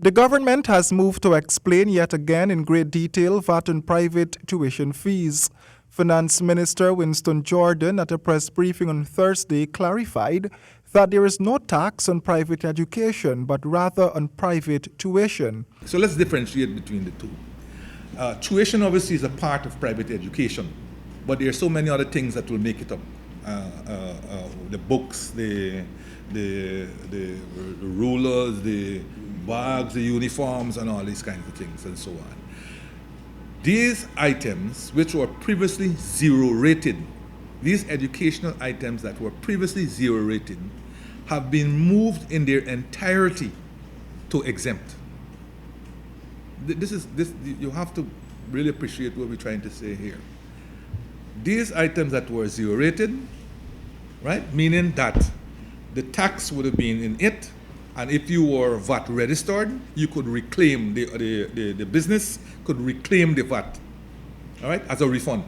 The government has moved to explain yet again in great detail VAT on private tuition fees. Finance Minister Winston Jordan at a press briefing on Thursday clarified that there is no tax on private education, but rather on private tuition. So let's differentiate between the two. Tuition obviously is a part of private education, but there are so many other things that will make it up. The books, the rulers, the bags, the uniforms, and all these kinds of things, and so on. These items, which were previously zero rated, these educational items that were previously zero rated, have been moved in their entirety to exempt. You have to really appreciate what we're trying to say here. These items that were zero rated, right, meaning that the tax would have been in it, and if you were VAT registered, you could reclaim, the business could reclaim the VAT, all right, as a refund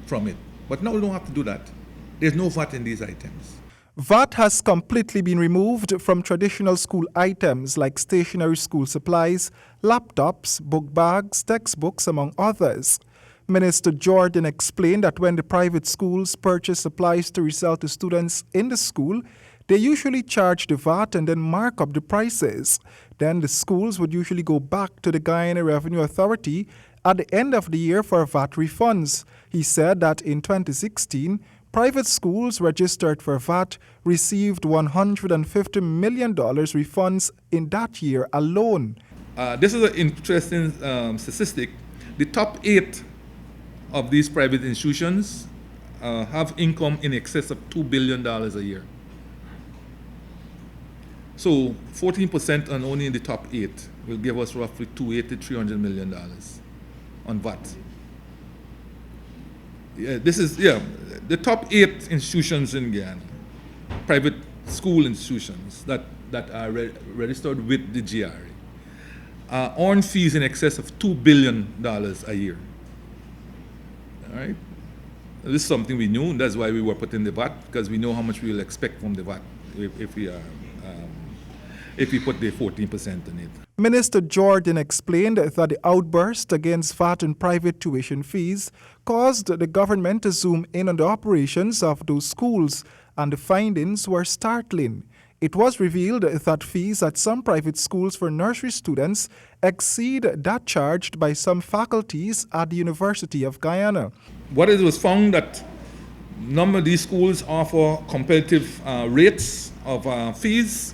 from it. But now we don't have to do that. There's no VAT in these items. VAT has completely been removed from traditional school items like stationery school supplies, laptops, book bags, textbooks, among others. Minister Jordan explained that when the private schools purchase supplies to resell to students in the school, they usually charge the VAT and then mark up the prices. Then the schools would usually go back to the Guyana Revenue Authority at the end of the year for VAT refunds. He said that in 2016, private schools registered for VAT received $150 million refunds in that year alone. This is an interesting statistic. The top 8 of these private institutions have income in excess of $2 billion a year. So 14% on only in the top 8 will give us roughly $300 million on VAT. The top 8 institutions in Guyana, private school institutions that are registered with the GRA, earn fees in excess of $2 billion a year. All right? This is something we knew, and that's why we were putting the VAT, because we know how much we will expect from the VAT if we put the 14% on it. Minister Jordan explained that the outburst against VAT and private tuition fees caused the government to zoom in on the operations of those schools, and the findings were startling. It was revealed that fees at some private schools for nursery students exceed that charged by some faculties at the University of Guyana. What it was found that a number of these schools offer competitive rates of fees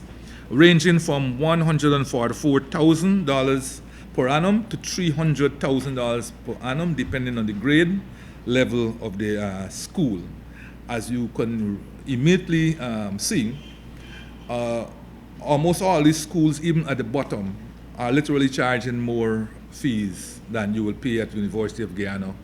ranging from $144,000 per annum to $300,000 per annum, depending on the grade level of the school. As you can immediately see, almost all these schools, even at the bottom, are literally charging more fees than you will pay at the University of Guyana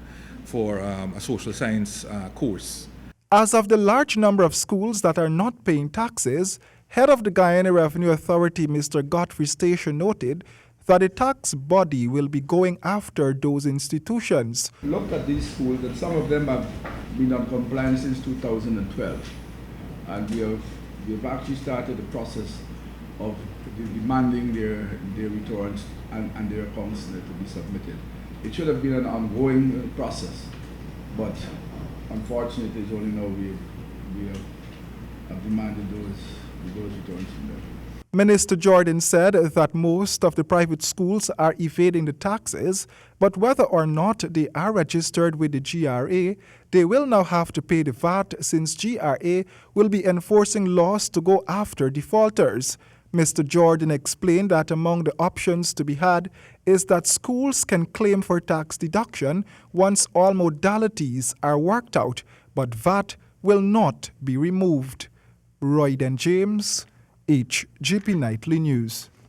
for a social science course. As of the large number of schools that are not paying taxes, Head of the Guyana Revenue Authority, Mr. Godfrey Station, noted that the tax body will be going after those institutions. Look at these schools, and some of them have been on compliance since 2012. And we have actually started the process of demanding their returns and their accounts to be submitted. It should have been an ongoing process, but unfortunately, it's only now we have demanded those returns from them. Minister Jordan said that most of the private schools are evading the taxes, but whether or not they are registered with the GRA, they will now have to pay the VAT since GRA will be enforcing laws to go after defaulters. Mr. Jordan explained that among the options to be had is that schools can claim for tax deduction once all modalities are worked out, but VAT will not be removed. Royden James, HGP Nightly News.